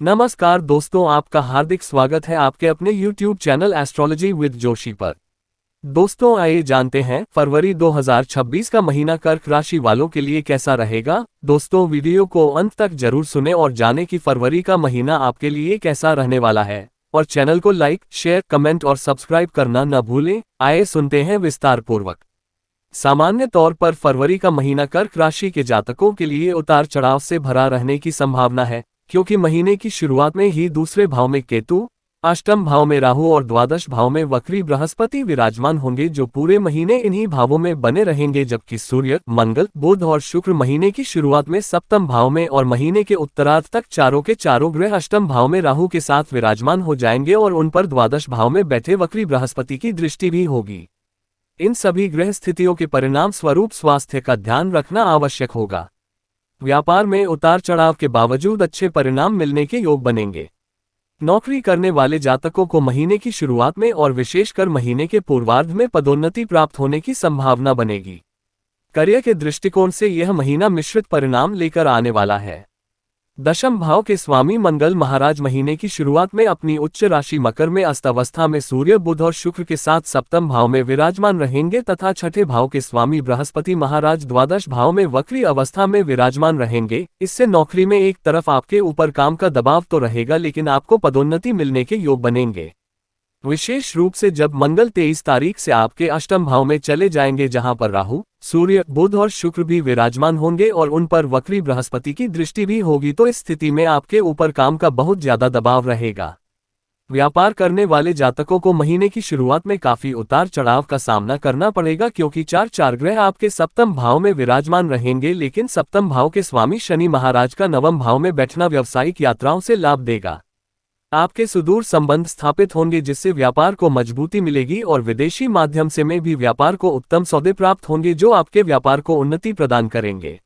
नमस्कार दोस्तों, आपका हार्दिक स्वागत है आपके अपने YouTube channel astrology with Joshi पर। दोस्तों, आइए जानते हैं फरवरी 2026 का महीना कर्क राशि वालों के लिए कैसा रहेगा। दोस्तों, वीडियो को अंत तक जरूर सुने और जानें कि फरवरी का महीना आपके लिए कैसा रहने वाला है। और चैनल को लाइक, शेयर, कमेंट और सब्सक्राइब करना न भूलें। आइए सुनते हैं विस्तार पूर्वक। सामान्य तौर पर फरवरी का महीना कर्क राशि के जातकों के लिए उतार चढ़ाव से भरा रहने की संभावना है, क्योंकि महीने की शुरुआत में ही दूसरे भाव में केतु, अष्टम भाव में राहु और द्वादश भाव में वक्री बृहस्पति विराजमान होंगे, जो पूरे महीने इन्हीं भावों में बने रहेंगे। जबकि सूर्य, मंगल, बुध और शुक्र महीने की शुरुआत में सप्तम भाव में और महीने के उत्तरार्ध तक चारों के चारों ग्रह अष्टम भाव में राहु के साथ विराजमान हो जाएंगे और उन पर द्वादश भाव में बैठे वक्री बृहस्पति की दृष्टि भी होगी। इन सभी ग्रह स्थितियों के परिणाम स्वरूप स्वास्थ्य का ध्यान रखना आवश्यक होगा। व्यापार में उतार चढ़ाव के बावजूद अच्छे परिणाम मिलने के योग बनेंगे। नौकरी करने वाले जातकों को महीने की शुरुआत में और विशेषकर महीने के पूर्वार्ध में पदोन्नति प्राप्त होने की संभावना बनेगी। करियर के दृष्टिकोण से यह महीना मिश्रित परिणाम लेकर आने वाला है। दशम भाव के स्वामी मंगल महाराज महीने की शुरुआत में अपनी उच्च राशि मकर में अस्त अवस्था में सूर्य, बुध और शुक्र के साथ सप्तम भाव में विराजमान रहेंगे तथा छठे भाव के स्वामी बृहस्पति महाराज द्वादश भाव में वक्री अवस्था में विराजमान रहेंगे। इससे नौकरी में एक तरफ आपके ऊपर काम का दबाव तो रहेगा, लेकिन आपको पदोन्नति मिलने के योग बनेंगे। विशेष रूप से जब मंगल 23 तारीख से आपके अष्टम भाव में चले जाएंगे, जहां पर राहु, सूर्य, बुध और शुक्र भी विराजमान होंगे और उन पर वक्री बृहस्पति की दृष्टि भी होगी, तो इस स्थिति में आपके ऊपर काम का बहुत ज्यादा दबाव रहेगा। व्यापार करने वाले जातकों को महीने की शुरुआत में काफी उतार चढ़ाव का सामना करना पड़ेगा, क्योंकि चार ग्रह आपके सप्तम भाव में विराजमान रहेंगे, लेकिन सप्तम भाव के स्वामी शनि महाराज का नवम भाव में बैठना व्यावसायिक यात्राओं से लाभ देगा। आपके सुदूर संबंध स्थापित होंगे, जिससे व्यापार को मजबूती मिलेगी और विदेशी माध्यम से में भी व्यापार को उत्तम सौदे प्राप्त होंगे, जो आपके व्यापार को उन्नति प्रदान करेंगे।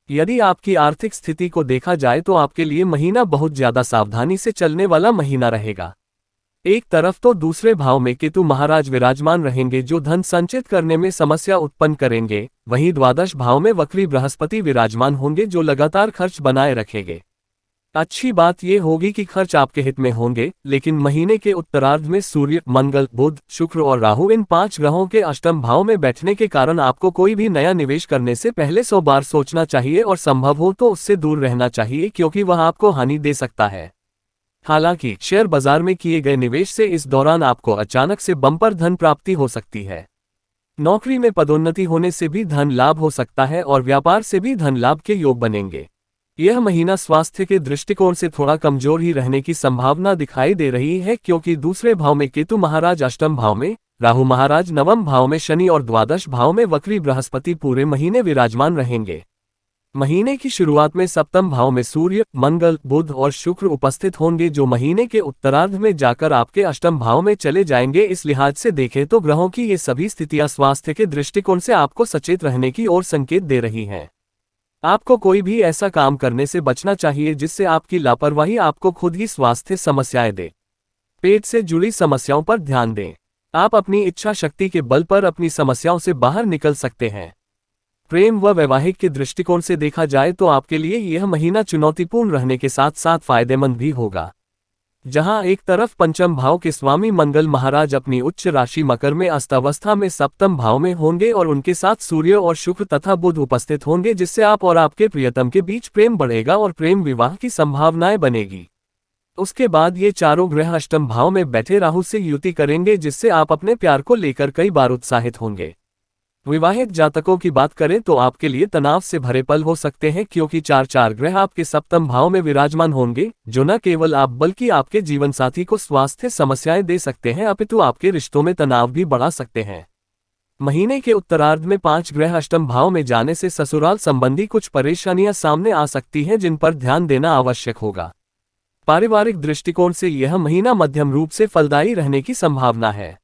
यदि आपकी आर्थिक स्थिति को देखा जाए तो आपके लिए महीना बहुत ज्यादा सावधानी से चलने वाला महीना रहेगा। एक तरफ तो दूसरे भाव में केतु महाराज विराजमान रहेंगे, जो धन संचित करने में समस्या उत्पन्न करेंगे। वहीं द्वादश भाव में वक्री बृहस्पति विराजमान होंगे, जो लगातार खर्च बनाए रखेंगे। अच्छी बात यह होगी कि खर्च आपके हित में होंगे, लेकिन महीने के उत्तरार्ध में सूर्य, मंगल, बुध, शुक्र और राहु इन 5 ग्रहों के अष्टम भाव में बैठने के कारण आपको कोई भी नया निवेश करने से पहले 100 बार सोचना चाहिए और संभव हो तो उससे दूर रहना चाहिए, क्योंकि वह आपको हानि दे सकता है। हालांकि शेयर बाजार में किए गए निवेश से इस दौरान आपको अचानक से बम्पर धन प्राप्ति हो सकती है। नौकरी में पदोन्नति होने से भी धन लाभ हो सकता है और व्यापार से भी धन लाभ के योग बनेंगे। यह महीना स्वास्थ्य के दृष्टिकोण से थोड़ा कमजोर ही रहने की संभावना दिखाई दे रही है, क्योंकि दूसरे भाव में केतु महाराज अष्टम भाव में, राहु महाराज नवम भाव में, शनि और द्वादश भाव में वक्री बृहस्पति पूरे महीने विराजमान रहेंगे। महीने की शुरुआत में सप्तम भाव में सूर्य, मंगल, बुध और शुक्र उपस्थित होंगे, जो महीने के उत्तरार्ध में जाकर आपके अष्टम भाव में चले जाएंगे। इस लिहाज से देखें तो ग्रहों की ये सभी स्थितियां स्वास्थ्य के दृष्टिकोण से आपको सचेत रहने की ओर संकेत दे रही हैं। आपको कोई भी ऐसा काम करने से बचना चाहिए जिससे आपकी लापरवाही आपको खुद ही स्वास्थ्य समस्याएं दे। पेट से जुड़ी समस्याओं पर ध्यान दें। आप अपनी इच्छा शक्ति के बल पर अपनी समस्याओं से बाहर निकल सकते हैं। प्रेम व वैवाहिक के दृष्टिकोण से देखा जाए तो आपके लिए यह महीना चुनौतीपूर्ण रहने के साथ साथ फायदेमंद भी होगा। जहां एक तरफ पंचम भाव के स्वामी मंगल महाराज अपनी उच्च राशि मकर में अस्त अवस्था में सप्तम भाव में होंगे और उनके साथ सूर्य और शुक्र तथा बुध उपस्थित होंगे, जिससे आप और आपके प्रियतम के बीच प्रेम बढ़ेगा और प्रेम विवाह की संभावनाएं बनेगी। उसके बाद ये चारों ग्रह अष्टम भाव में बैठे राहु से युति करेंगे, जिससे आप अपने प्यार को लेकर कई बार उत्साहित होंगे। विवाहित जातकों की बात करें तो आपके लिए तनाव से भरे पल हो सकते हैं, क्योंकि चार ग्रह आपके सप्तम भाव में विराजमान होंगे, जो न केवल आप बल्कि आपके जीवन साथी को स्वास्थ्य समस्याएं दे सकते हैं, अपितु आपके रिश्तों में तनाव भी बढ़ा सकते हैं। महीने के उत्तरार्ध में 5 ग्रह अष्टम भाव में जाने से ससुराल संबंधी कुछ परेशानियां सामने आ सकती हैं, जिन पर ध्यान देना आवश्यक होगा। पारिवारिक दृष्टिकोण से यह महीना मध्यम रूप से फलदायी रहने की संभावना है।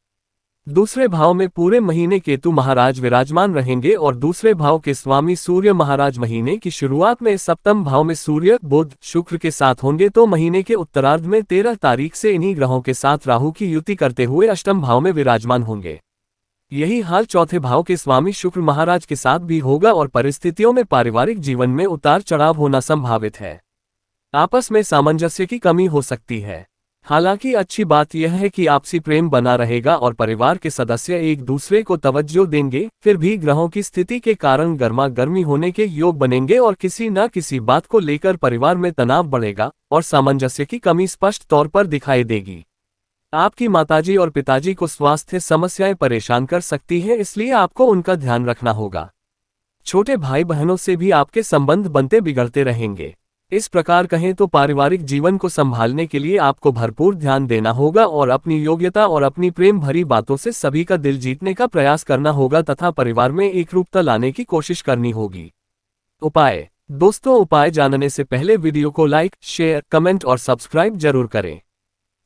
दूसरे भाव में पूरे महीने केतु महाराज विराजमान रहेंगे और दूसरे भाव के स्वामी सूर्य महाराज महीने की शुरुआत में सप्तम भाव में सूर्य, बुध, शुक्र के साथ होंगे, तो महीने के उत्तरार्ध में 13 तारीख से इन्हीं ग्रहों के साथ राहु की युति करते हुए अष्टम भाव में विराजमान होंगे। यही हाल चौथे भाव के स्वामी शुक्र महाराज के साथ भी होगा और परिस्थितियों में पारिवारिक जीवन में उतार चढ़ाव होना संभावित है। आपस में सामंजस्य की कमी हो सकती है। हालांकि अच्छी बात यह है कि आपसी प्रेम बना रहेगा और परिवार के सदस्य एक दूसरे को तवज्जो देंगे। फिर भी ग्रहों की स्थिति के कारण गर्मा गर्मी होने के योग बनेंगे और किसी न किसी बात को लेकर परिवार में तनाव बढ़ेगा और सामंजस्य की कमी स्पष्ट तौर पर दिखाई देगी। आपकी माताजी और पिताजी को स्वास्थ्य समस्याएं परेशान कर सकती हैं, इसलिए आपको उनका ध्यान रखना होगा। छोटे भाई बहनों से भी आपके संबंध बनते बिगड़ते रहेंगे। इस प्रकार कहें तो पारिवारिक जीवन को संभालने के लिए आपको भरपूर ध्यान देना होगा और अपनी योग्यता और अपनी प्रेम भरी बातों से सभी का दिल जीतने का प्रयास करना होगा तथा परिवार में एकरूपता लाने की कोशिश करनी होगी। उपाय। दोस्तों, उपाय जानने से पहले वीडियो को लाइक, शेयर, कमेंट और सब्सक्राइब जरूर करें।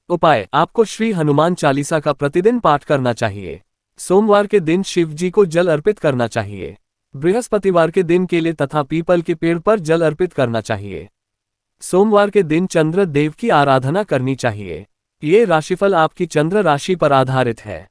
उपाय। आपको श्री हनुमान चालीसा का प्रतिदिन पाठ करना चाहिए। सोमवार के दिन शिव जी को जल अर्पित करना चाहिए। बृहस्पतिवार के दिन केले तथा पीपल के पेड़ पर जल अर्पित करना चाहिए। सोमवार के दिन चंद्र देव की आराधना करनी चाहिए। ये राशिफल आपकी चंद्र राशि पर आधारित है।